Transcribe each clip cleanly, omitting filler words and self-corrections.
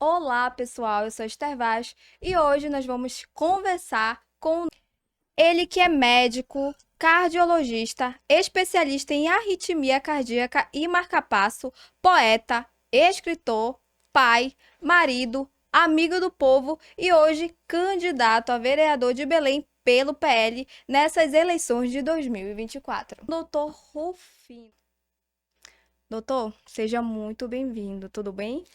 Olá, pessoal, eu sou Esther Vaz e hoje nós vamos conversar com ele que é médico, cardiologista, especialista em arritmia cardíaca e marcapasso, poeta, escritor, pai, marido, amigo do povo e hoje candidato a vereador de Belém pelo PL nessas eleições de 2024. Doutor Rufino. Doutor, seja muito bem-vindo, tudo bem?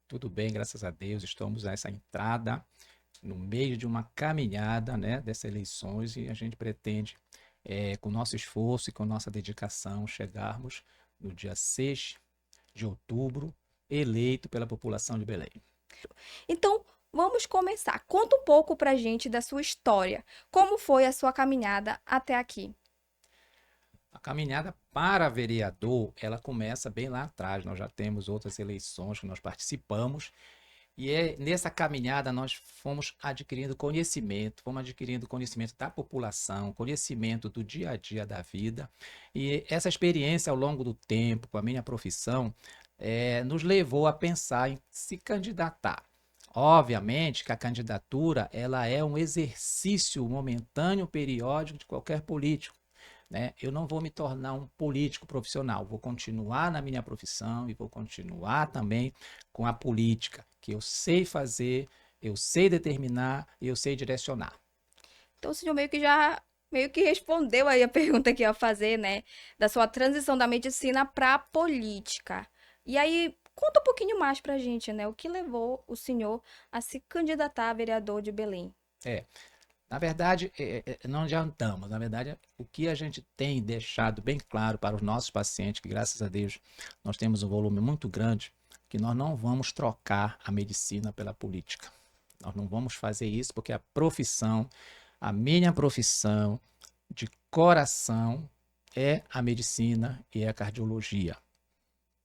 Tudo bem, graças a Deus. Estamos nessa entrada, no meio de uma caminhada, né, dessas eleições e a gente pretende, com nosso esforço e com nossa dedicação, chegarmos no dia 6 de outubro, eleito pela população de Belém. Então, vamos começar. Conta um pouco pra gente da sua história. Como foi a sua caminhada até aqui? A caminhada para vereador, ela começa bem lá atrás. Nós já temos outras eleições que nós participamos. E nessa caminhada nós fomos adquirindo conhecimento da população, conhecimento do dia a dia da vida. E essa experiência ao longo do tempo, com a minha profissão, nos levou a pensar em se candidatar. Obviamente que a candidatura ela é um exercício momentâneo, periódico de qualquer político, né? Eu não vou me tornar um político profissional, vou continuar na minha profissão e vou continuar também com a política, que eu sei fazer, eu sei determinar e eu sei direcionar. Então, o senhor meio que respondeu aí a pergunta que eu ia fazer, né? Da sua transição da medicina para a política. E aí, conta um pouquinho mais pra gente, né? O que levou o senhor a se candidatar a vereador de Belém? É, na verdade, não adiantamos. Na verdade, o que a gente tem deixado bem claro para os nossos pacientes, que graças a Deus nós temos um volume muito grande, que nós não vamos trocar a medicina pela política. Nós não vamos fazer isso porque a minha profissão de coração é a medicina e a cardiologia.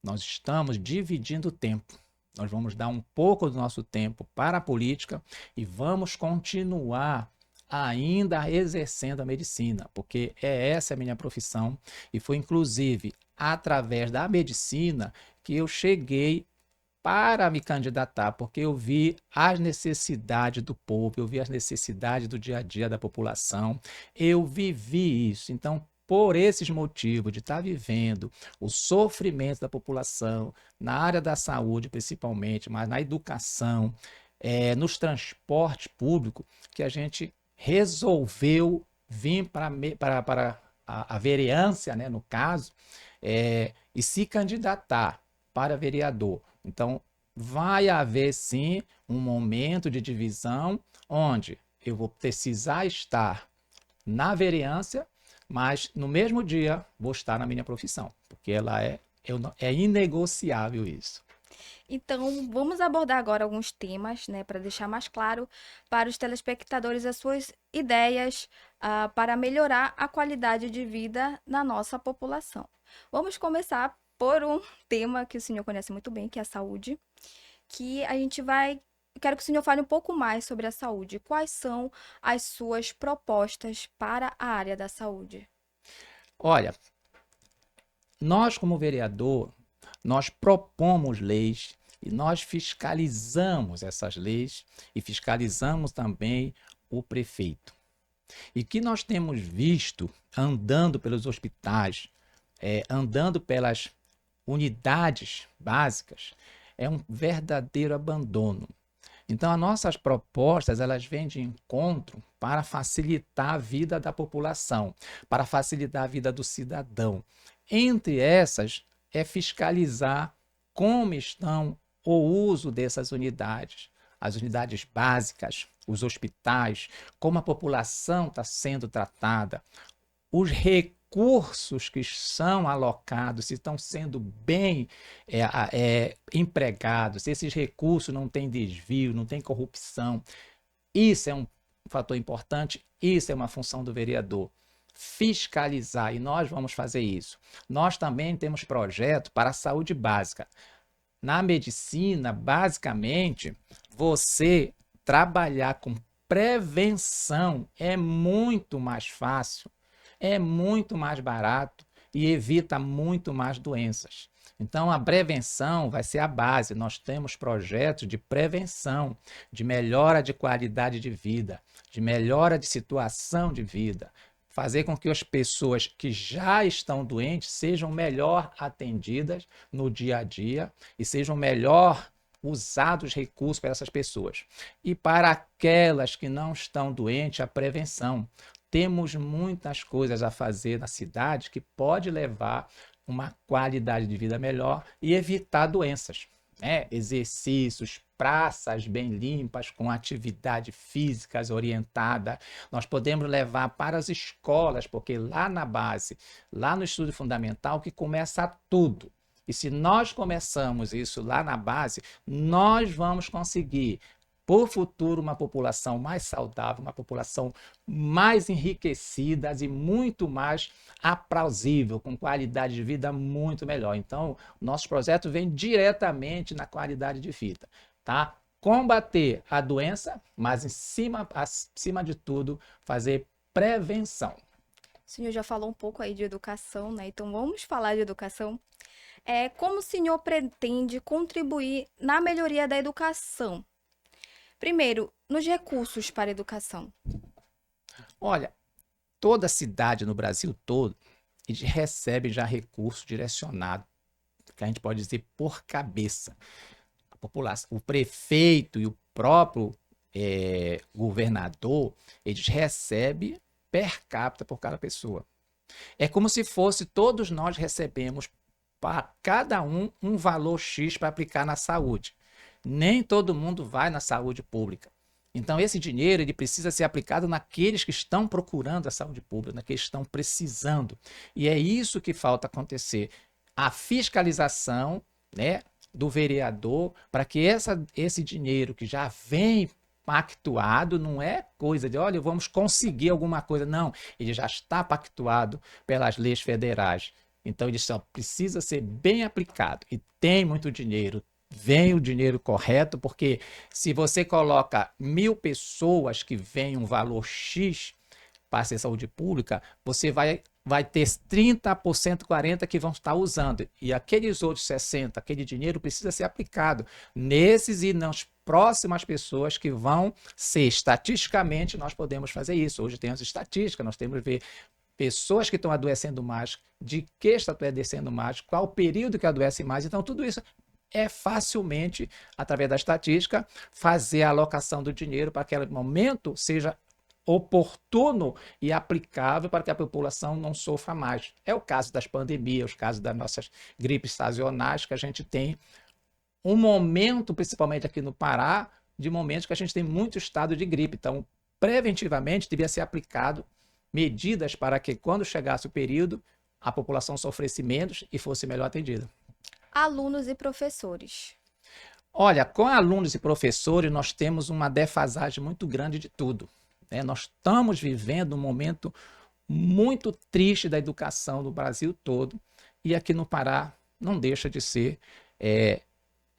Nós estamos dividindo o tempo. Nós vamos dar um pouco do nosso tempo para a política e vamos continuar ainda exercendo a medicina, porque essa a minha profissão e foi inclusive através da medicina que eu cheguei para me candidatar, porque eu vi as necessidades do povo, eu vi as necessidades do dia a dia da população, eu vivi isso. Então, por esses motivos de estar vivendo o sofrimento da população, na área da saúde principalmente, mas na educação, nos transportes públicos, que a gente resolveu vir para a vereança, né, no caso, e se candidatar para vereador. Então, vai haver sim um momento de divisão onde eu vou precisar estar na vereança, mas no mesmo dia vou estar na minha profissão, porque é inegociável isso. Então, vamos abordar agora alguns temas, né, para deixar mais claro para os telespectadores as suas ideias, para melhorar a qualidade de vida na nossa população. Vamos começar por um tema que o senhor conhece muito bem, que é a saúde, que a gente vai. Quero que o senhor fale um pouco mais sobre a saúde. Quais são as suas propostas para a área da saúde? Olha, nós como vereador, nós propomos leis e nós fiscalizamos essas leis e fiscalizamos também o prefeito. E que nós temos visto andando pelos hospitais, andando pelas unidades básicas, é um verdadeiro abandono. Então, as nossas propostas, elas vêm de encontro para facilitar a vida da população, para facilitar a vida do cidadão. Entre essas, é fiscalizar como estão o uso dessas unidades, as unidades básicas, os hospitais, como a população está sendo tratada, os recursos que são alocados, se estão sendo bem empregados, se esses recursos não têm desvio, não tem corrupção. Isso é um fator importante, isso é uma função do vereador. Fiscalizar, e nós vamos fazer isso. Nós também temos projeto para a saúde básica. Na medicina, basicamente, você trabalhar com prevenção é muito mais fácil, é muito mais barato e evita muito mais doenças. Então, a prevenção vai ser a base. Nós temos projetos de prevenção, de melhora de qualidade de vida, de melhora de situação de vida, fazer com que as pessoas que já estão doentes sejam melhor atendidas no dia a dia e sejam melhor usados recursos para essas pessoas. E para aquelas que não estão doentes, a prevenção. Temos muitas coisas a fazer na cidade que pode levar uma qualidade de vida melhor e evitar doenças, né? Exercícios, praças bem limpas, com atividade física orientada. Nós podemos levar para as escolas, porque lá na base, lá no estudo fundamental, que começa tudo. E se nós começamos isso lá na base, nós vamos conseguir, por futuro, uma população mais saudável, uma população mais enriquecida e muito mais aprausível, com qualidade de vida muito melhor. Então, o nosso projeto vem diretamente na qualidade de vida, tá? Combater a doença, mas acima de tudo, fazer prevenção. O senhor já falou um pouco aí de educação, né? Então vamos falar de educação. Como o senhor pretende contribuir na melhoria da educação? Primeiro, nos recursos para a educação. Olha, toda cidade no Brasil todo recebe já recurso direcionado, que a gente pode dizer por cabeça. A população, o prefeito e o próprio governador, eles recebem per capita por cada pessoa. É como se fosse todos nós recebemos para cada um valor X para aplicar na saúde. Nem todo mundo vai na saúde pública. Então, esse dinheiro ele precisa ser aplicado naqueles que estão procurando a saúde pública, naqueles que estão precisando. E é isso que falta acontecer. A fiscalização, né, do vereador, para que esse dinheiro que já vem pactuado, não é coisa de, olha, vamos conseguir alguma coisa. Não, ele já está pactuado pelas leis federais. Então, ele só precisa ser bem aplicado. E tem muito dinheiro. Vem o dinheiro correto, porque se você coloca 1.000 pessoas que vêm um valor X para ser saúde pública, você vai ter 30%, 40% que vão estar usando. E aqueles outros 60%, aquele dinheiro precisa ser aplicado nesses e nas próximas pessoas que vão ser, estatisticamente, nós podemos fazer isso. Hoje tem as estatísticas, nós temos que ver pessoas que estão adoecendo mais, de que está adoecendo mais, qual o período que adoece mais. Então, tudo isso é facilmente, através da estatística, fazer a alocação do dinheiro para que aquele momento seja oportuno e aplicável para que a população não sofra mais. É o caso das pandemias, o caso das nossas gripes sazonais, que a gente tem um momento, principalmente aqui no Pará, de momentos que a gente tem muito estado de gripe. Então, preventivamente, devia ser aplicado medidas para que, quando chegasse o período, a população sofresse menos e fosse melhor atendida. Alunos e professores. Olha, com alunos e professores, nós temos uma defasagem muito grande de tudo, né? Nós estamos vivendo um momento muito triste da educação no Brasil todo, e aqui no Pará não deixa de ser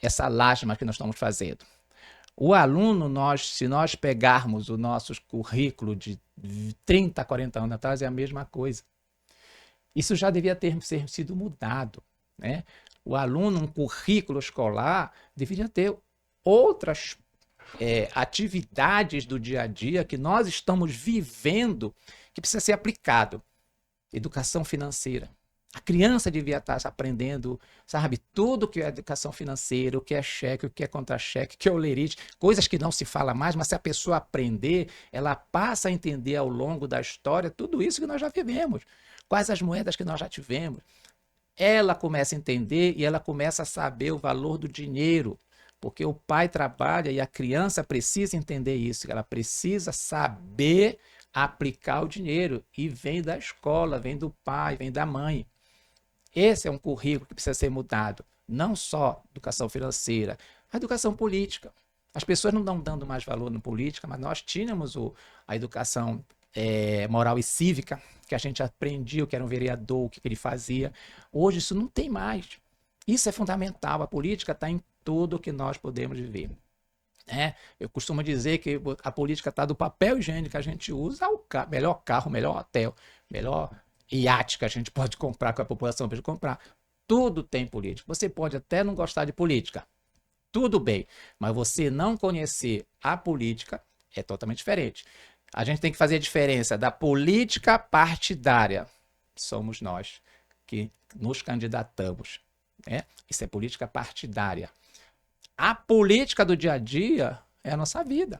essa lástima que nós estamos fazendo. O aluno, se nós pegarmos o nosso currículo de 30, 40 anos atrás, é a mesma coisa. Isso já devia ter sido mudado, né? O aluno, um currículo escolar, deveria ter outras atividades do dia a dia que nós estamos vivendo que precisa ser aplicado. Educação financeira. A criança devia estar aprendendo, sabe, tudo que é educação financeira, o que é cheque, o que é contra-cheque, o que é olerite, coisas que não se fala mais, mas se a pessoa aprender, ela passa a entender ao longo da história tudo isso que nós já vivemos. Quais as moedas que nós já tivemos. Ela começa a entender e ela começa a saber o valor do dinheiro, porque o pai trabalha e a criança precisa entender isso, ela precisa saber aplicar o dinheiro, e vem da escola, vem do pai, vem da mãe. Esse é um currículo que precisa ser mudado, não só educação financeira, a educação política. As pessoas não estão dando mais valor na política, mas nós tínhamos a educação moral e cívica, que a gente aprendia o que era um vereador, o que ele fazia. Hoje isso não tem mais. Isso é fundamental. A política está em tudo que nós podemos viver. Eu costumo dizer que a política está do papel higiênico que a gente usa ao melhor carro, melhor hotel, melhor iate que a gente pode comprar, que a população pode comprar. tudo tem política. Você pode até não gostar de política, tudo bem, mas você não conhecer a política é totalmente diferente. A gente tem que fazer a diferença da política partidária. Somos nós que nos candidatamos, né? Isso é política partidária. A política do dia a dia é a nossa vida.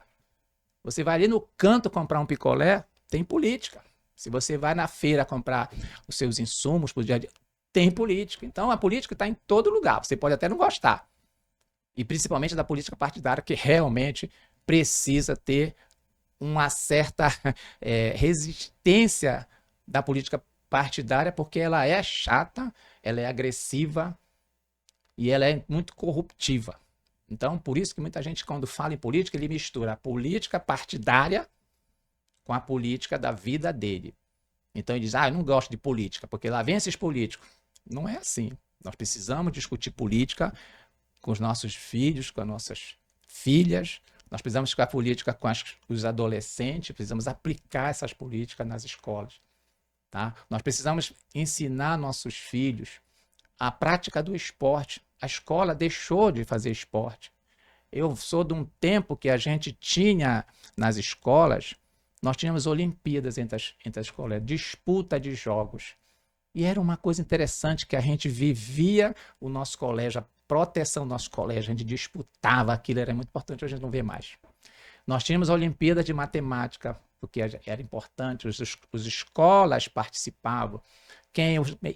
Você vai ali no canto comprar um picolé, tem política. Se você vai na feira comprar os seus insumos para o dia a dia, tem política. Então a política está em todo lugar. Você pode até não gostar. E principalmente da política partidária, que realmente precisa ter uma certa resistência da política partidária, porque ela é chata, ela é agressiva e ela é muito corruptiva. Então, por isso que muita gente, quando fala em política, ele mistura a política partidária com a política da vida dele. Então ele diz, eu não gosto de política, porque lá vem esses políticos. Não é assim. Nós precisamos discutir política com os nossos filhos, com as nossas filhas. Nós precisamos discutir política com os adolescentes, precisamos aplicar essas políticas nas escolas. Tá? Nós precisamos ensinar nossos filhos a prática do esporte. A escola deixou de fazer esporte. Eu sou de um tempo que a gente tinha nas escolas, nós tínhamos Olimpíadas entre as escolas, disputa de jogos. E era uma coisa interessante que a gente vivia o nosso colégio, a proteção do nosso colégio, a gente disputava aquilo, era muito importante, hoje a gente não vê mais. Nós tínhamos a Olimpíada de Matemática, porque era importante, as escolas participavam,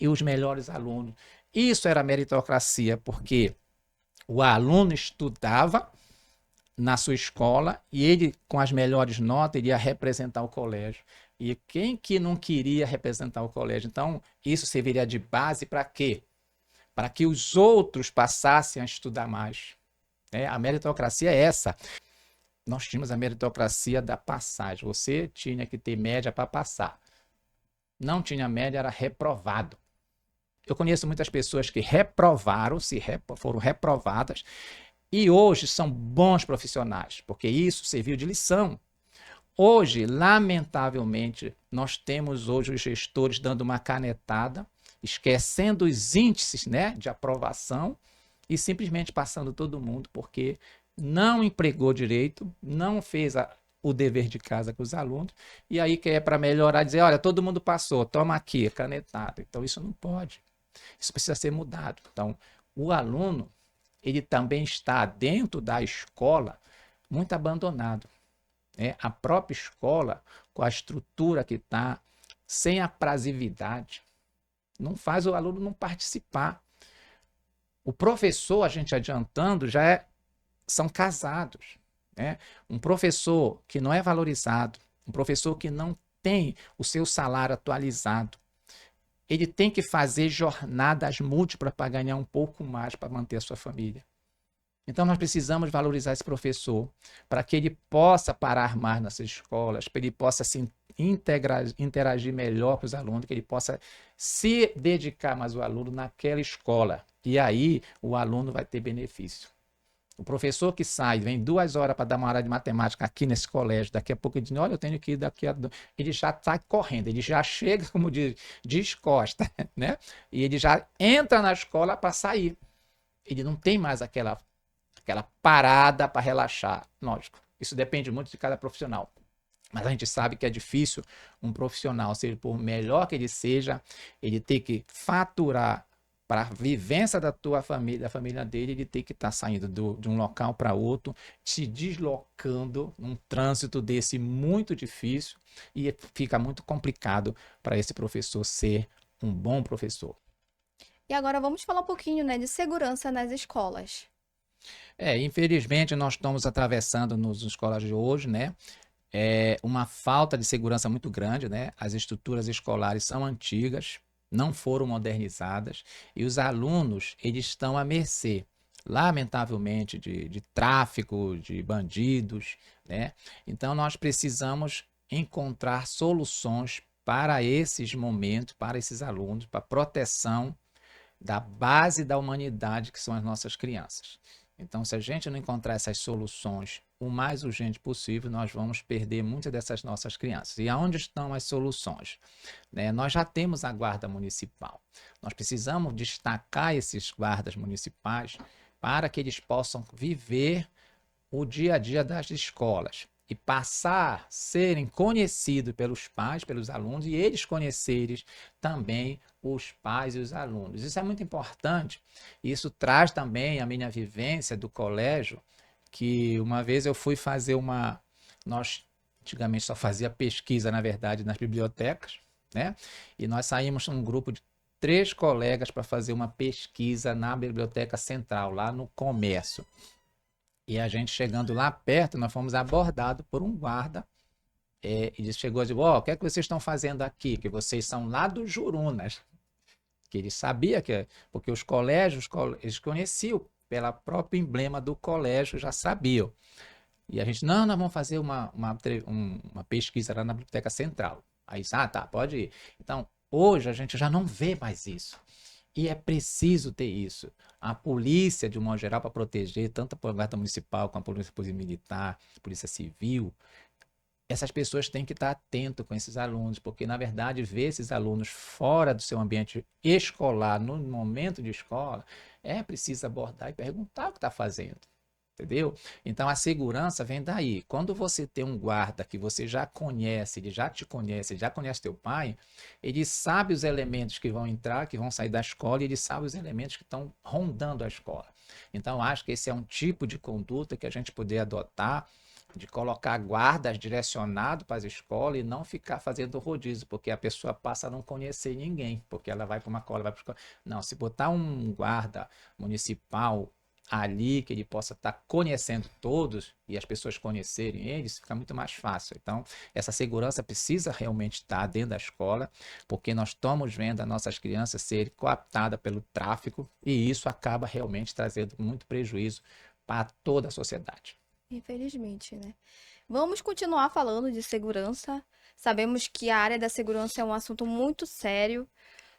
e os melhores alunos. Isso era meritocracia, porque o aluno estudava na sua escola e ele, com as melhores notas, iria representar o colégio. E quem que não queria representar o colégio? Então, isso serviria de base para quê? Para que os outros passassem a estudar mais. A meritocracia é essa. Nós tínhamos a meritocracia da passagem. Você tinha que ter média para passar. Não tinha média, era reprovado. Eu conheço muitas pessoas que reprovaram, foram reprovadas, e hoje são bons profissionais, porque isso serviu de lição. Hoje, lamentavelmente, nós temos hoje os gestores dando uma canetada, esquecendo os índices, né, de aprovação e simplesmente passando todo mundo, porque não empregou direito, não fez o dever de casa com os alunos, e aí quer para melhorar dizer, olha, todo mundo passou, toma aqui, canetada. Então isso não pode. Isso precisa ser mudado. Então, o aluno, ele também está dentro da escola muito abandonado. A própria escola, com a estrutura que está, sem aprazível, não faz o aluno não participar. O professor, a gente adiantando, são casados. Um professor que não é valorizado, um professor que não tem o seu salário atualizado, ele tem que fazer jornadas múltiplas para ganhar um pouco mais para manter a sua família. Então, nós precisamos valorizar esse professor para que ele possa parar mais nessas escolas, para que ele possa se interagir melhor com os alunos, que ele possa se dedicar mais ao aluno naquela escola. E aí, o aluno vai ter benefício. O professor que sai, vem 2 horas para dar uma aula de matemática aqui nesse colégio, daqui a pouco ele diz, olha, eu tenho que ir daqui a... Ele já está correndo, ele já chega, como diz Costa, né? E ele já entra na escola para sair. Ele não tem mais aquela parada para relaxar. Lógico, isso depende muito de cada profissional. Mas a gente sabe que é difícil um profissional, seja por melhor que ele seja, ele ter que faturar para a vivência da tua família, da família dele, ele tem que estar saindo de um local para outro, se deslocando num trânsito desse muito difícil e fica muito complicado para esse professor ser um bom professor. E agora vamos falar um pouquinho, né, de segurança nas escolas. Infelizmente nós estamos atravessando nas escolas de hoje, né? Uma falta de segurança muito grande, né? As estruturas escolares são antigas, não foram modernizadas e os alunos, eles estão à mercê, lamentavelmente, de tráfico, de bandidos, né? Então nós precisamos encontrar soluções para esses momentos, para esses alunos, para a proteção da base da humanidade que são as nossas crianças. Então, se a gente não encontrar essas soluções o mais urgente possível, nós vamos perder muitas dessas nossas crianças. E aonde estão as soluções? Né? Nós já temos a guarda municipal. Nós precisamos destacar esses guardas municipais para que eles possam viver o dia a dia das escolas e passar a serem conhecidos pelos pais, pelos alunos, e eles conhecerem também os pais e os alunos. Isso é muito importante. Isso traz também a minha vivência do colégio, que uma vez eu fui fazer uma. Nós antigamente só fazia pesquisa, na verdade, nas bibliotecas, né? E nós saímos um grupo de 3 colegas para fazer uma pesquisa na Biblioteca Central, lá no comércio. E a gente chegando lá perto, nós fomos abordados por um guarda. E ele chegou e disse: Ó, o que é que vocês estão fazendo aqui? Que vocês são lá dos Jurunas. Que ele sabia que, porque os colégios, eles conheciam pela própria emblema do colégio, já sabiam. E a gente, não, nós vamos fazer uma pesquisa lá na Biblioteca Central. Aí, tá, pode ir. Então, hoje a gente já não vê mais isso. E é preciso ter isso. A polícia, de um modo geral, para proteger tanto a guarda municipal como a polícia militar, a polícia civil, essas pessoas têm que estar atentas com esses alunos, porque, na verdade, ver esses alunos fora do seu ambiente escolar, no momento de escola, é preciso abordar e perguntar o que está fazendo. Entendeu? Então a segurança vem daí. Quando você tem um guarda que você já conhece, ele já te conhece, ele já conhece teu pai, ele sabe os elementos que vão entrar, que vão sair da escola, e ele sabe os elementos que estão rondando a escola. Então acho que esse é um tipo de conduta que a gente poderia adotar, de colocar guardas direcionados para as escolas e não ficar fazendo rodízio, porque a pessoa passa a não conhecer ninguém, porque ela vai para uma escola, vai para escola. Não, se botar um guarda municipal ali, que ele possa estar conhecendo todos e as pessoas conhecerem eles, fica muito mais fácil. Então, essa segurança precisa realmente estar dentro da escola, porque nós estamos vendo as nossas crianças serem cooptadas pelo tráfico e isso acaba realmente trazendo muito prejuízo para toda a sociedade. Infelizmente, né? Vamos continuar falando de segurança. Sabemos que a área da segurança é um assunto muito sério.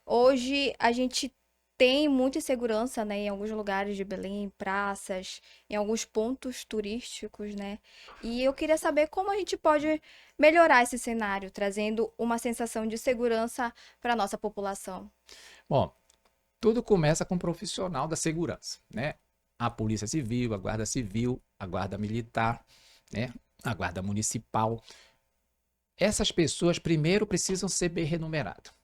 Hoje a gente tem muita insegurança, né, em alguns lugares de Belém, praças, em alguns pontos turísticos, né? E eu queria saber como a gente pode melhorar esse cenário, trazendo uma sensação de segurança para a nossa população. Bom, tudo começa com um profissional da segurança, né? A Polícia Civil, a Guarda Civil, a Guarda Militar, né? A Guarda Municipal. Essas pessoas primeiro precisam ser bem remuneradas.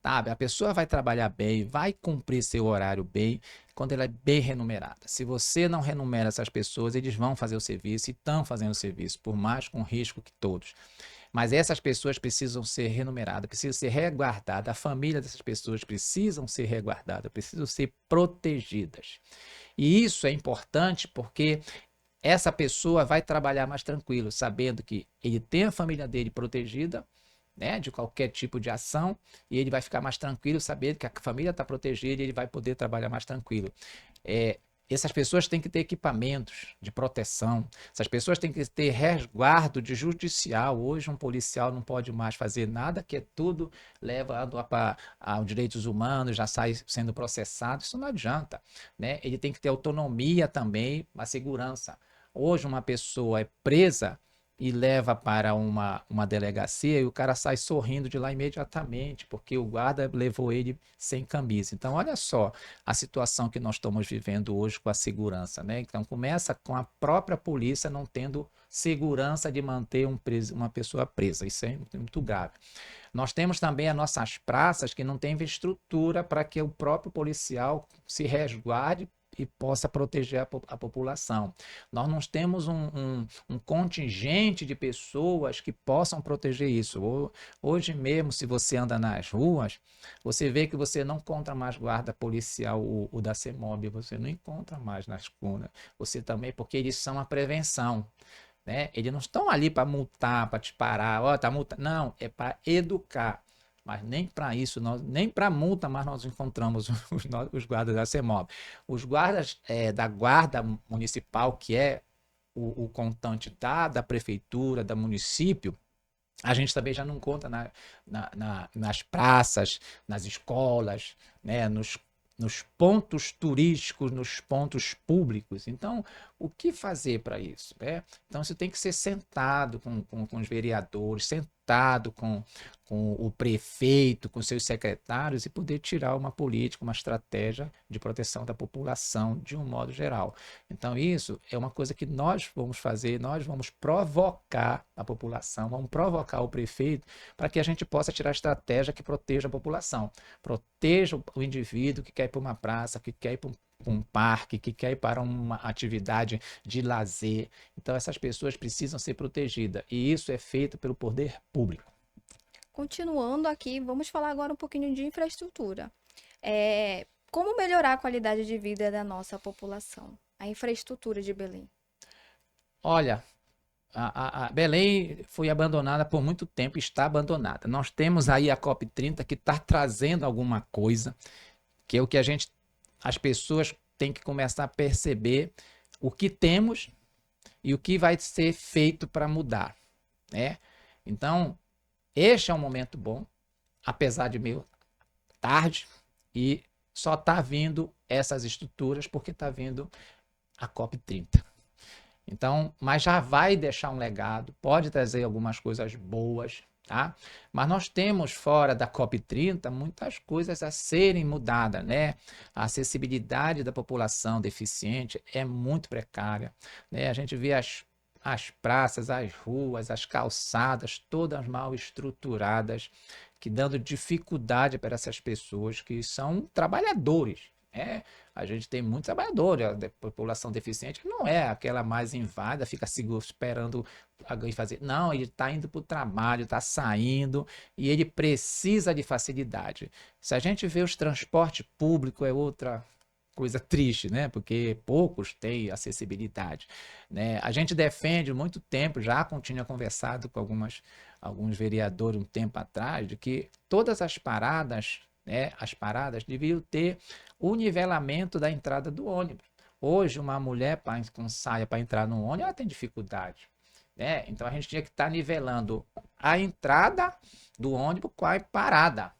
Sabe? A pessoa vai trabalhar bem, vai cumprir seu horário bem, quando ela é bem remunerada. Se você não remunera essas pessoas, eles vão fazer o serviço e estão fazendo o serviço, por mais com risco que todos. Mas essas pessoas precisam ser remuneradas, precisam ser resguardadas, a família dessas pessoas precisam ser resguardadas, precisam ser protegidas. E isso é importante porque essa pessoa vai trabalhar mais tranquilo, sabendo que ele tem a família dele protegida, né, de qualquer tipo de ação, e ele vai ficar mais tranquilo, sabendo que a família está protegida e ele vai poder trabalhar mais tranquilo. Essas pessoas têm que ter equipamentos de proteção, essas pessoas têm que ter resguardo de judicial. Hoje um policial não pode mais fazer nada, que é tudo levado aos direitos humanos, já sai sendo processado, isso não adianta, né? Ele tem que ter autonomia também, a segurança. Hoje uma pessoa é presa e leva para uma delegacia e o cara sai sorrindo de lá imediatamente, porque o guarda levou ele sem camisa. Então, olha só a situação que nós estamos vivendo hoje com a segurança, né? Então, começa com a própria polícia não tendo segurança de manter uma pessoa presa. Isso é muito grave. Nós temos também as nossas praças que não têm estrutura para que o próprio policial se resguarde e possa proteger a população. Nós não temos um contingente de pessoas que possam proteger isso. Hoje mesmo, se você anda nas ruas, você vê que você não encontra mais guarda policial, o da CEMOB, você não encontra mais nas cunas. Você também, porque eles são a prevenção. Né? Eles não estão ali para multar, para te parar, ó, tá multa. Não, é para educar. Mas nem para isso, nem para multa, mas nós encontramos os guardas da CEMOB. Os guardas da Guarda Municipal, que é o contante da prefeitura, da município, a gente também já não encontra nas praças, nas escolas, né, nos pontos turísticos, nos pontos públicos. Então, o que fazer para isso, né? Então, você tem que ser sentado com os vereadores, sentado com o prefeito, com seus secretários e poder tirar uma política, uma estratégia de proteção da população de um modo geral. Então, isso é uma coisa que nós vamos fazer, nós vamos provocar a população, vamos provocar o prefeito para que a gente possa tirar a estratégia que proteja a população, proteja o indivíduo que quer ir para uma praça, que quer ir para um parque, que quer ir para uma atividade de lazer. Então, essas pessoas precisam ser protegidas e isso é feito pelo poder público. Continuando aqui, vamos falar agora um pouquinho de infraestrutura. Como melhorar a qualidade de vida da nossa população? A infraestrutura de Belém. Olha, a Belém foi abandonada por muito tempo, está abandonada. Nós temos aí a COP30 que está trazendo alguma coisa, que é o que as pessoas têm que começar a perceber o que temos e o que vai ser feito para mudar, né? Então, este é um momento bom, apesar de meio tarde, e só está vindo essas estruturas porque está vindo a COP30. Então, mas já vai deixar um legado, pode trazer algumas coisas boas, tá? Mas nós temos fora da COP30 muitas coisas a serem mudadas, né? A acessibilidade da população deficiente é muito precária, né? A gente vê as praças, as ruas, as calçadas, todas mal estruturadas, que dando dificuldade para essas pessoas que são trabalhadores, né? A gente tem muitos trabalhadores, a população deficiente não é aquela mais invada, fica esperando alguém fazer. Não, ele está indo para o trabalho, está saindo e ele precisa de facilidade. Se a gente vê os transportes públicos, é outra coisa triste, né? Porque poucos têm acessibilidade, né? A gente defende muito tempo, já tinha conversado com alguns vereadores um tempo atrás, de que todas as paradas, né, as paradas deviam ter o nivelamento da entrada do ônibus. Hoje, uma mulher com saia para entrar no ônibus, ela tem dificuldade, né? Então, a gente tinha que estar nivelando a entrada do ônibus com a parada,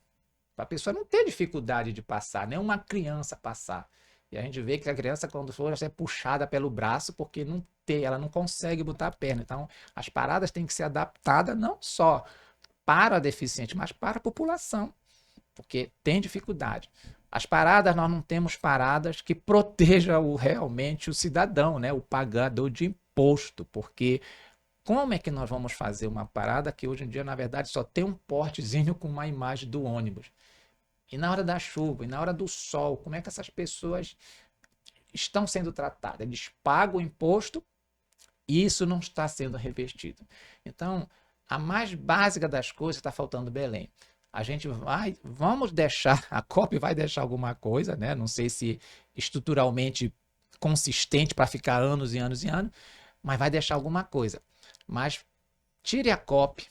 para a pessoa não ter dificuldade de passar, nem uma criança passar. E a gente vê que a criança, quando for, é puxada pelo braço, porque ela não consegue botar a perna. Então, as paradas têm que ser adaptadas não só para a deficiente, mas para a população, porque tem dificuldade. As paradas, nós não temos paradas que protejam realmente o cidadão, né? O pagador de imposto, porque como é que nós vamos fazer uma parada que hoje em dia, na verdade, só tem um portezinho com uma imagem do ônibus? E na hora da chuva, e na hora do sol, como é que essas pessoas estão sendo tratadas? Eles pagam o imposto e isso não está sendo revertido. Então, a mais básica das coisas está faltando Belém. A gente vamos deixar, a COP vai deixar alguma coisa, né? Não sei se estruturalmente consistente para ficar anos e anos e anos, mas vai deixar alguma coisa. Mas tire a COP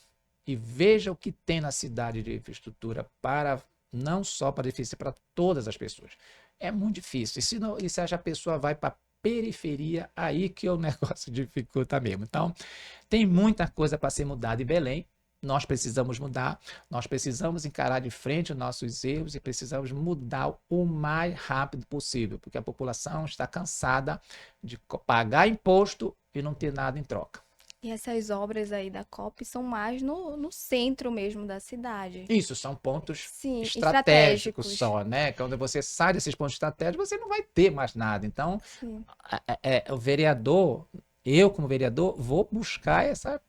e veja o que tem na cidade de infraestrutura para não só para deficiência, para todas as pessoas. É muito difícil. E se a pessoa vai para a periferia, aí que o negócio dificulta mesmo. Então, tem muita coisa para ser mudada em Belém. Nós precisamos mudar, nós precisamos encarar de frente os nossos erros e precisamos mudar o mais rápido possível, porque a população está cansada de pagar imposto e não ter nada em troca. E essas obras aí da COP são mais no centro mesmo da cidade. Isso, são pontos Sim, estratégicos estratégicos. só, né? Quando você sai desses pontos estratégicos, você não vai ter mais nada. Então, Sim. o vereador, eu como vereador, vou buscar essa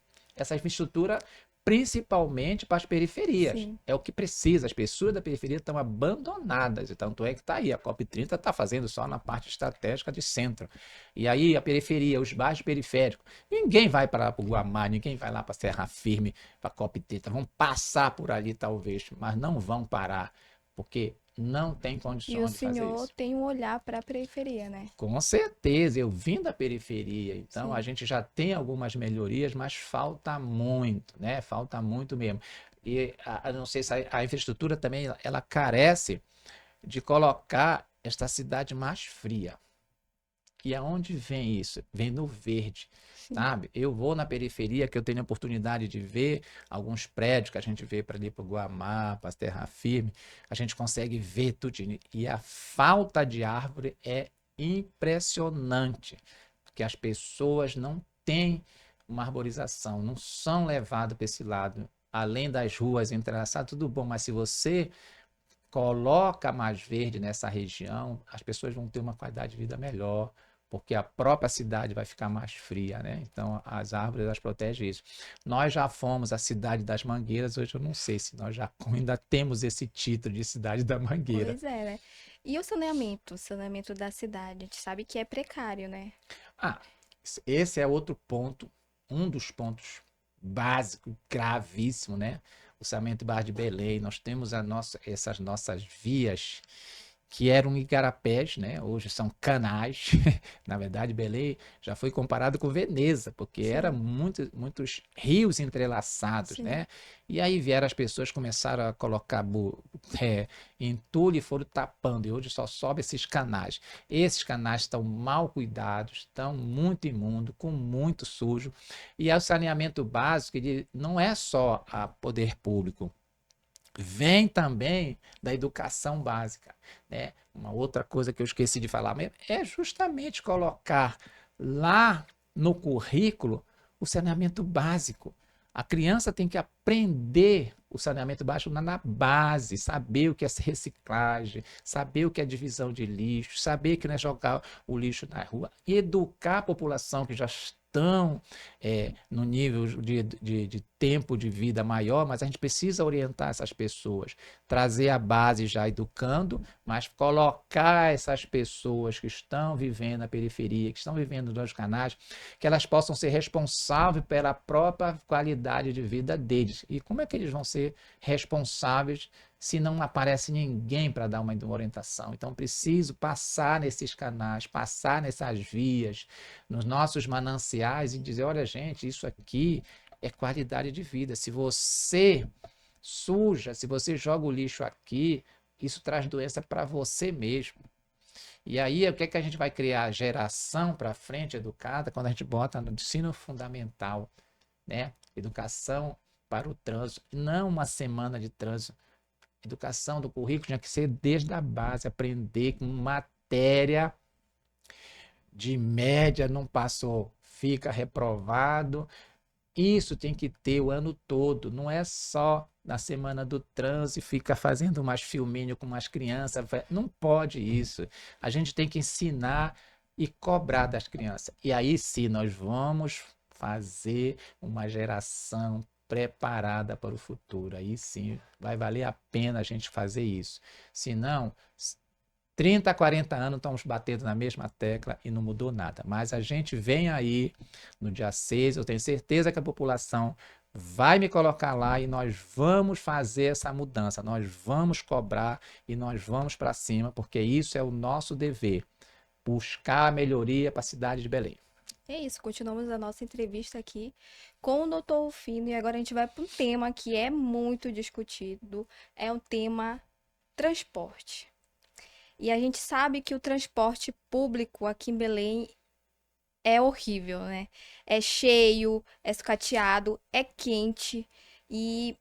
infraestrutura principalmente para as periferias. Sim. É o que precisa. As pessoas da periferia estão abandonadas. E tanto é que está aí. A COP30 está fazendo só na parte estratégica de centro. E aí a periferia, os bairros periféricos. Ninguém vai para o Guamá, ninguém vai lá para Serra Firme, para a COP30. Vão passar por ali talvez, mas não vão parar. Porque não tem E condições o de fazer senhor isso. tem um olhar para a periferia, né? Com certeza, eu vim da periferia, então Sim. a gente já tem algumas melhorias, mas falta muito, né? Falta muito mesmo. E não sei se a infraestrutura também ela carece de colocar esta cidade mais fria. E aonde vem isso? Vem no verde, Sim. sabe? Eu vou na periferia, que eu tenho a oportunidade de ver alguns prédios que a gente vê para ali para o Guamá, para a Terra Firme, a gente consegue ver tudo. E a falta de árvore é impressionante, porque as pessoas não têm uma arborização, não são levadas para esse lado. Além das ruas entrelaçadas, tudo bom, mas se você coloca mais verde nessa região, as pessoas vão ter uma qualidade de vida melhor, porque a própria cidade vai ficar mais fria, né? Então, as árvores, elas protegem isso. Nós já fomos a cidade das Mangueiras, hoje eu não sei se nós já ainda temos esse título de cidade da Mangueira. Pois é, né? E o saneamento da cidade, a gente sabe que é precário, né? Ah, esse é outro ponto, um dos pontos básicos, gravíssimo, né? O saneamento básico de Belém, nós temos essas nossas vias que eram igarapés, né? Hoje são canais. Na verdade, Belém já foi comparado com Veneza, porque era Sim, muitos rios entrelaçados, sim. né? E aí vieram as pessoas, começaram a colocar entulho e foram tapando, e hoje só sobe esses canais. Esses canais estão mal cuidados, estão muito imundos, com muito sujo. E aí o saneamento básico, ele não é só a poder público, vem também da educação básica, né? Uma outra coisa que eu esqueci de falar é justamente colocar lá no currículo o saneamento básico. A criança tem que aprender o saneamento básico na base, saber o que é reciclagem, saber o que é divisão de lixo, saber que não é jogar o lixo na rua, educar a população que já estão no nível de tempo de vida maior, mas a gente precisa orientar essas pessoas, trazer a base já educando, mas colocar essas pessoas que estão vivendo na periferia, que estão vivendo nos canais, que elas possam ser responsáveis pela própria qualidade de vida deles. E como é que eles vão ser responsáveis se não aparece ninguém para dar uma orientação? Então, preciso passar nesses canais, passar nessas vias, nos nossos mananciais e dizer: olha, gente, isso aqui é qualidade de vida. Se você suja, se você joga o lixo aqui, isso traz doença para você mesmo. E aí, o que é que a gente vai criar? Geração para frente educada quando a gente bota no ensino fundamental, né? Educação para o trânsito, não uma semana de trânsito. Educação do currículo tinha que ser desde a base, aprender com matéria de média, não passou, fica reprovado. Isso tem que ter o ano todo, não é só na semana do trânsito, fica fazendo umas filminhos com umas crianças, não pode isso. A gente tem que ensinar e cobrar das crianças. E aí sim, nós vamos fazer uma geração preparada para o futuro. Aí sim, vai valer a pena a gente fazer isso. Senão, 30, 40 anos estamos batendo na mesma tecla e não mudou nada. Mas a gente vem aí no dia 6, eu tenho certeza que a população vai me colocar lá e nós vamos fazer essa mudança, nós vamos cobrar e nós vamos para cima, porque isso é o nosso dever, buscar a melhoria para a cidade de Belém. É isso, continuamos a nossa entrevista aqui com o Dr. Rufino e agora a gente vai para um tema que é muito discutido, é um tema transporte. E a gente sabe que o transporte público aqui em Belém é horrível, né? É cheio, é sucateado, é quente. E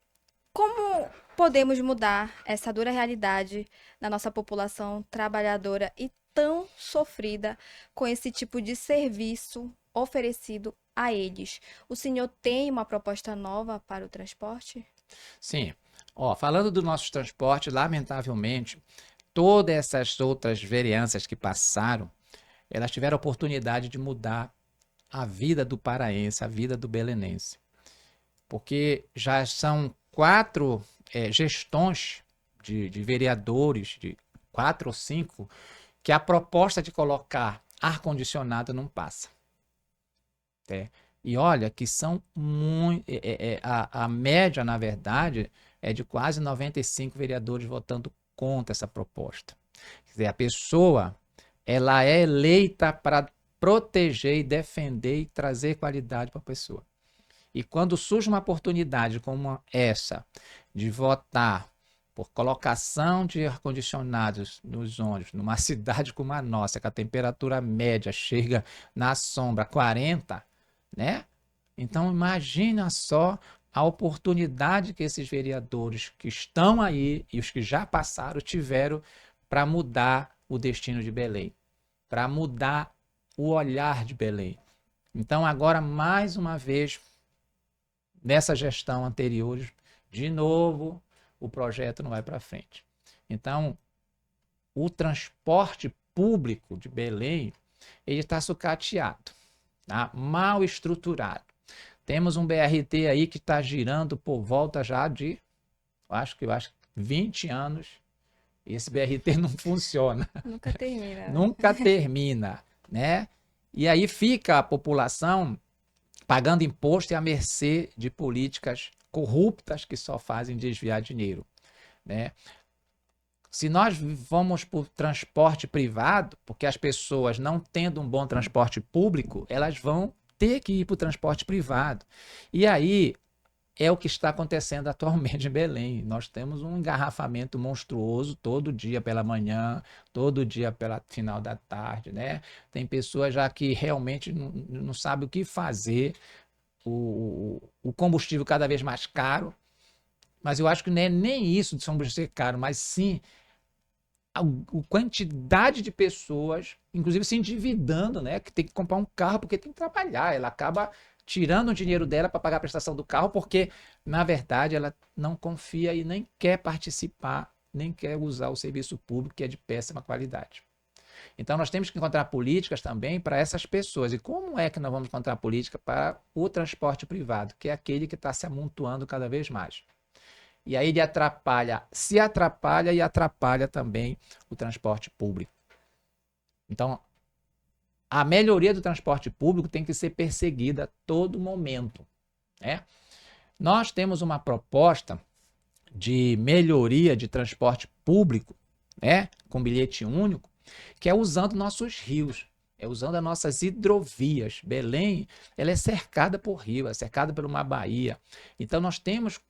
como podemos mudar essa dura realidade da nossa população trabalhadora e tão sofrida com esse tipo de serviço oferecido a eles? O senhor tem uma proposta nova para o transporte? Sim, ó, falando do nosso transporte, lamentavelmente, todas essas outras vereanças que passaram, elas tiveram a oportunidade de mudar a vida do paraense, a vida do belenense. Porque já são 4 gestões de vereadores, de 4 ou 5, que a proposta de colocar ar-condicionado não passa. Né? E olha que são muito. A média, na verdade, é de quase 95 vereadores votando contra essa proposta. Quer dizer, a pessoa ela é eleita para proteger e defender e trazer qualidade para a pessoa. E quando surge uma oportunidade como essa de votar por colocação de ar-condicionados nos ônibus, numa cidade como a nossa, que a temperatura média chega na sombra 40, né? Então imagina só a oportunidade que esses vereadores que estão aí e os que já passaram tiveram para mudar o destino de Belém, para mudar o olhar de Belém. Então agora mais uma vez nessa gestão anterior, de novo o projeto não vai para frente. Então o transporte público de Belém ele está sucateado, tá? Mal estruturado. Temos um BRT aí que está girando por volta já de, acho 20 anos. E esse BRT não funciona. Nunca termina. Nunca termina, né? E aí fica a população pagando imposto e à mercê de políticas corruptas que só fazem desviar dinheiro, né? Se nós vamos por transporte privado, porque as pessoas não tendo um bom transporte público, elas vão ter que ir para o transporte privado. E aí é o que está acontecendo atualmente em Belém. Nós temos um engarrafamento monstruoso todo dia pela manhã, todo dia pela final da tarde, né? Tem pessoas já que realmente não sabem o que fazer, o combustível cada vez mais caro, mas eu acho que não é nem isso de combustível ser caro, mas sim a quantidade de pessoas, inclusive se endividando, né? Que tem que comprar um carro porque tem que trabalhar. Ela acaba tirando o dinheiro dela para pagar a prestação do carro porque, na verdade, ela não confia e nem quer participar, nem quer usar o serviço público que é de péssima qualidade. Então, nós temos que encontrar políticas também para essas pessoas. E como é que nós vamos encontrar política para o transporte privado, que é aquele que está se amontoando cada vez mais? E aí ele se atrapalha e atrapalha também o transporte público. Então, a melhoria do transporte público tem que ser perseguida a todo momento, né? Nós temos uma proposta de melhoria de transporte público, né, com bilhete único, que é usando nossos rios, é usando as nossas hidrovias. Belém, ela é cercada por rio, é cercada por uma baía. Então, nós temos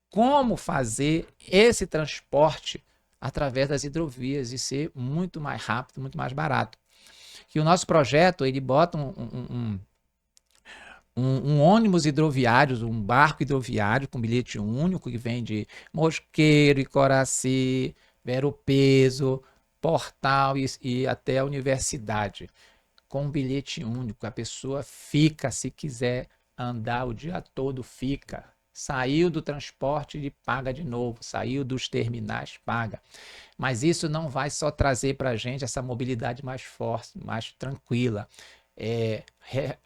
como fazer esse transporte através das hidrovias e ser muito mais rápido, muito mais barato. Que o nosso projeto, ele bota um ônibus hidroviário, um barco hidroviário com bilhete único que vem de Mosqueiro, Icoraci, Vero Peso, Portal e até a universidade. Com um bilhete único, a pessoa fica, se quiser andar o dia todo, fica. Saiu do transporte e paga de novo, saiu dos terminais, paga. Mas isso não vai só trazer para a gente essa mobilidade mais forte, mais tranquila.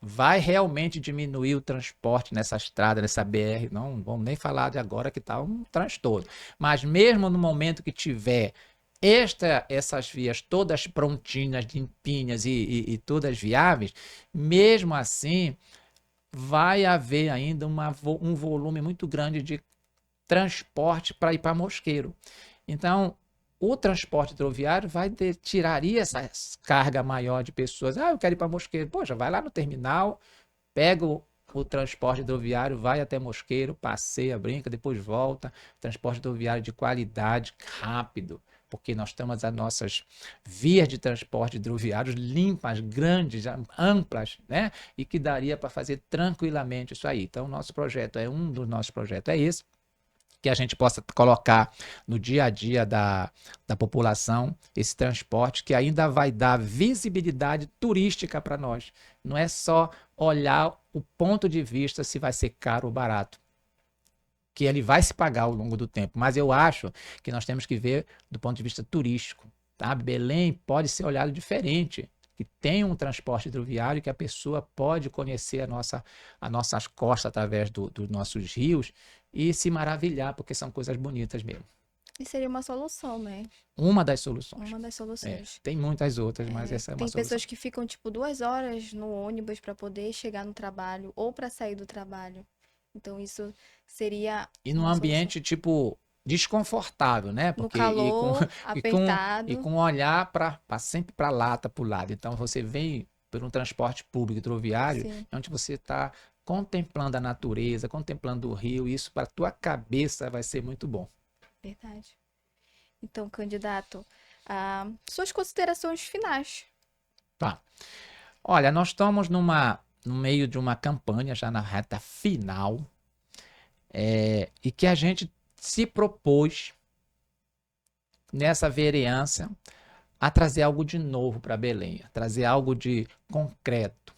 Vai realmente diminuir o transporte nessa estrada, nessa BR. Não vamos nem falar de agora que está um transtorno. Mas mesmo no momento que tiver essas vias todas prontinhas, limpinhas e todas viáveis, mesmo assim vai haver ainda um volume muito grande de transporte para ir para Mosqueiro. Então, o transporte hidroviário tiraria essa carga maior de pessoas. Ah, eu quero ir para Mosqueiro. Poxa, vai lá no terminal, pega o transporte hidroviário, vai até Mosqueiro, passeia, brinca, depois volta. Transporte hidroviário de qualidade, rápido, porque nós temos as nossas vias de transporte hidroviários limpas, grandes, amplas, né? E que daria para fazer tranquilamente isso aí. Então, nosso projeto um dos nossos projetos é esse, que a gente possa colocar no dia a dia da população esse transporte que ainda vai dar visibilidade turística para nós. Não é só olhar o ponto de vista se vai ser caro ou barato, que ele vai se pagar ao longo do tempo, mas eu acho que nós temos que ver do ponto de vista turístico, tá? Belém pode ser olhado diferente, que tem um transporte hidroviário que a pessoa pode conhecer as nossas costas através dos nossos rios e se maravilhar, porque são coisas bonitas mesmo. E seria uma solução, né? Uma das soluções. Uma das soluções. Tem muitas outras, mas essa é uma Tem solução. pessoas que ficam, tipo, 2 horas no ônibus para poder chegar no trabalho ou para sair do trabalho. Então, isso seria E num ambiente, tipo, desconfortável, né? no Porque calor, apertado. e com olhar sempre para lata, para o lado. Então, você vem por um transporte público hidroviário, Sim, onde você está contemplando a natureza, contemplando o rio, e isso para a tua cabeça vai ser muito bom. verdade. Então, candidato, suas considerações finais. Tá. Olha, nós estamos no meio de uma campanha, já na reta final, e que a gente se propôs nessa vereança a trazer algo de novo para Belém, a trazer algo de concreto.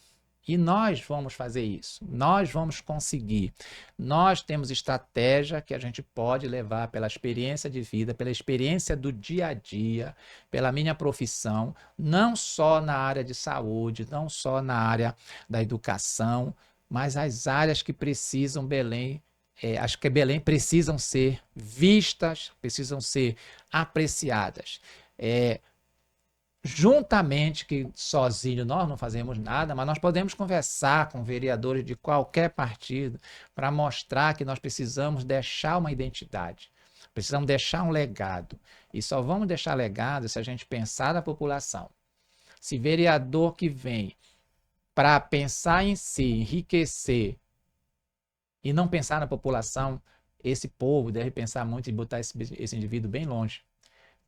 E nós vamos fazer isso, nós vamos conseguir. Nós temos estratégia que a gente pode levar pela experiência de vida, pela experiência do dia a dia, pela minha profissão, não só na área de saúde, não só na área da educação, mas as áreas que precisam Belém, acho que Belém precisam ser vistas, precisam ser apreciadas. Juntamente, que sozinho nós não fazemos nada, mas nós podemos conversar com vereadores de qualquer partido para mostrar que nós precisamos deixar uma identidade, precisamos deixar um legado. E só vamos deixar legado se a gente pensar na população. Se vereador que vem para pensar em si, enriquecer e não pensar na população, esse povo deve pensar muito em botar esse indivíduo bem longe.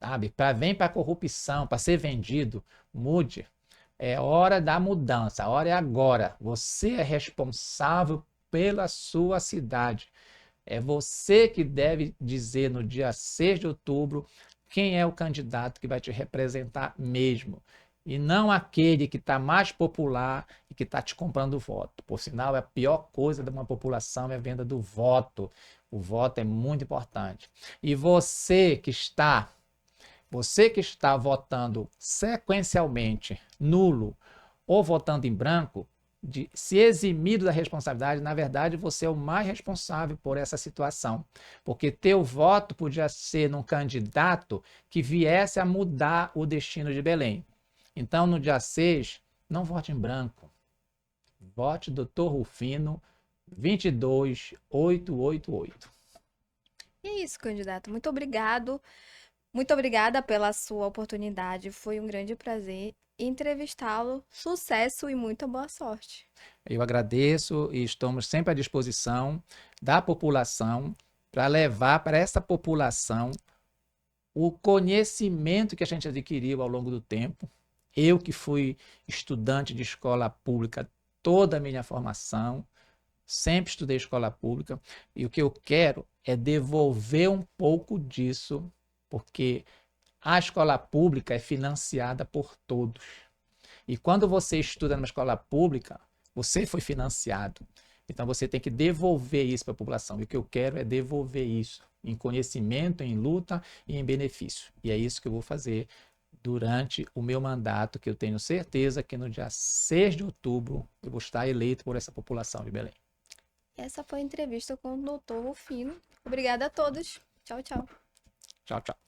Sabe? Vem para a corrupção, para ser vendido, mude. É hora da mudança, a hora é agora. Você é responsável pela sua cidade. É você que deve dizer no dia 6 de outubro quem é o candidato que vai te representar mesmo. E não aquele que está mais popular e que está te comprando voto. Por sinal, a pior coisa de uma população é a venda do voto. O voto é muito importante. E você que está votando sequencialmente nulo ou votando em branco, de se eximir da responsabilidade, na verdade, você é o mais responsável por essa situação. Porque teu voto podia ser num candidato que viesse a mudar o destino de Belém. Então, no dia 6, não vote em branco. Vote Dr. Rufino 22888. E é isso, candidato. Muito obrigado. Muito obrigada pela sua oportunidade. Foi um grande prazer entrevistá-lo. Sucesso e muita boa sorte. Eu agradeço e estamos sempre à disposição da população para levar para essa população o conhecimento que a gente adquiriu ao longo do tempo. Eu que fui estudante de escola pública toda a minha formação, sempre estudei escola pública, e o que eu quero é devolver um pouco disso, porque a escola pública é financiada por todos. E quando você estuda numa escola pública, você foi financiado. Então você tem que devolver isso para a população. E o que eu quero é devolver isso em conhecimento, em luta e em benefício. E é isso que eu vou fazer durante o meu mandato, que eu tenho certeza que no dia 6 de outubro eu vou estar eleito por essa população de Belém. Essa foi a entrevista com o Dr. Rufino. Obrigada a todos. Tchau, tchau. Tchau, tchau.